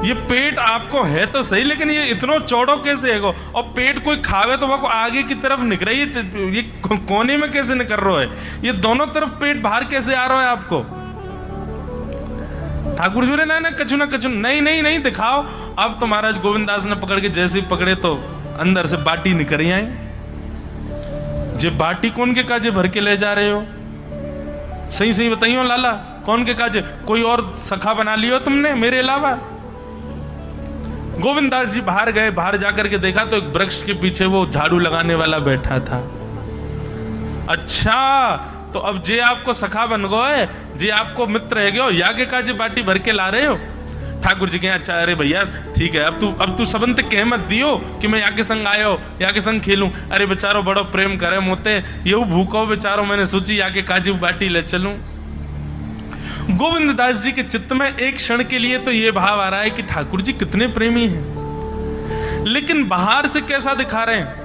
ये पेट आपको है तो सही, लेकिन ये इतना चौड़ो कैसे है? और पेट कोई खावे तो वो आगे की तरफ निकल रही है, ये कोने में कैसे निकल रहा है? ये दोनों तरफ पेट बाहर कैसे आ रहा है आपको? ठाकुर जी बोले ना कछु ना कछु, नहीं नहीं नहीं दिखाओ। अब तो महाराज गोविंदास ने पकड़ के जैसे पकड़े तो अंदर से बाटी निकल आई। जे बाटी कौन के काजे भर के ले जा रहे हो? सही सही बताइयो लाला, कौन के काजे? कोई और सखा बना लियो तुमने मेरे अलावा? गोविंदास जी बाहर गए, बाहर जाकर के देखा तो एक वृक्ष के पीछे वो झाड़ू लगाने वाला बैठा था। अच्छा, तो अब जे आपको सखा बन गए, जे आपको मित्र है गयो, या के काजे बाटी भर के ला रहे हो? ठाकुर जी के अच्छा, अरे भैया ठीक है, अब तू सबंत कह मत दियो कि मैं या के संग आयो, या के संग खेलूं। अरे बेचारो बड़ो प्रेम करे मोते, ये भूखो बेचारो, मैंने सोची या के काजू बाटी ले चलूं। गोविंद दास जी के चित्त में एक क्षण के लिए तो ये भाव आ रहा है कि ठाकुर जी कितने प्रेमी हैं, लेकिन बाहर से कैसा दिखा रहे हैं?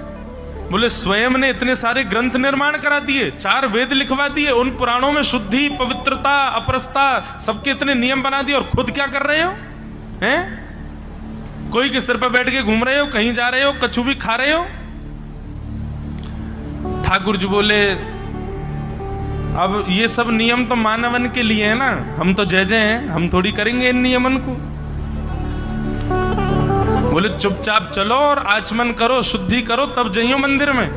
बोले स्वयं ने इतने सारे ग्रंथ निर्माण करा दिए, 4 वेद लिखवा दिए, उन पुराणों में शुद्धि, पवित्रता, अपरसता, सबके इतने नियम बना दिए, और खुद क्या कर रहे हो? हैं? कोई के सिर पर बैठ के घूम रहे हो, कहीं जा रहे हो, कछु भी खा रहे हो? ठाकुर जी बोले अब ये सब नियम तो मानवन के लिए है ना, हम तो जय जय हैं, हम थोड़ी करेंगे इन नियमन को। बोले चुपचाप चलो और आचमन करो, शुद्धि करो, तब जाइयो मंदिर में।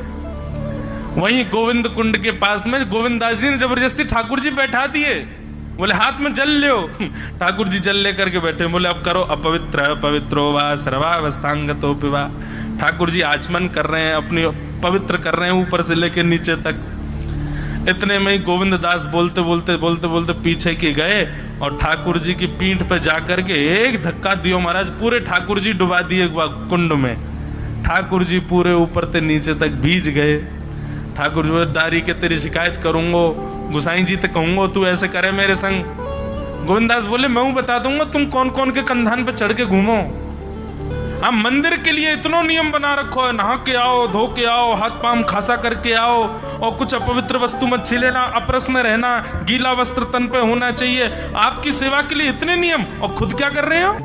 वहीं गोविंद कुंड के पास में गोविंदास जी ने जबरदस्ती ठाकुर जी बैठा दिए। बोले हाथ में जल लो। ठाकुर जी जल लेकर के बैठे, बोले अब करो अपवित्र पवित्रो वा सर्वावस्थांगतो पिवा। ठाकुर जी आचमन कर रहे हैं, अपनी पवित्र कर रहे हैं ऊपर से लेकर नीचे तक। इतने में ही गोविंद दास बोलते बोलते बोलते बोलते पीछे के गए और ठाकुर जी की पीठ पे जाकर के एक धक्का दियो महाराज, पूरे ठाकुर जी डुबा दिए कुंड में। ठाकुर जी पूरे ऊपर से नीचे तक भीज गए। ठाकुर जी दारी के तेरी शिकायत करूंगो, गुसाई जी तक कहूंगो तू ऐसे करे मेरे संग। गोविंदास बोले मैं बता दूंगा तुम कौन कौन के कंधान पे चढ़ के घूमो। आप मंदिर के लिए इतना नियम बना रखो है, नहा के आओ, धो के आओ, हाथ पांव खासा करके आओ, और कुछ अपवित्र वस्तु मत छीलेना, अपरस में रहना, गीला वस्त्र तन पे होना चाहिए। आपकी सेवा के लिए इतने नियम, और खुद क्या कर रहे हो?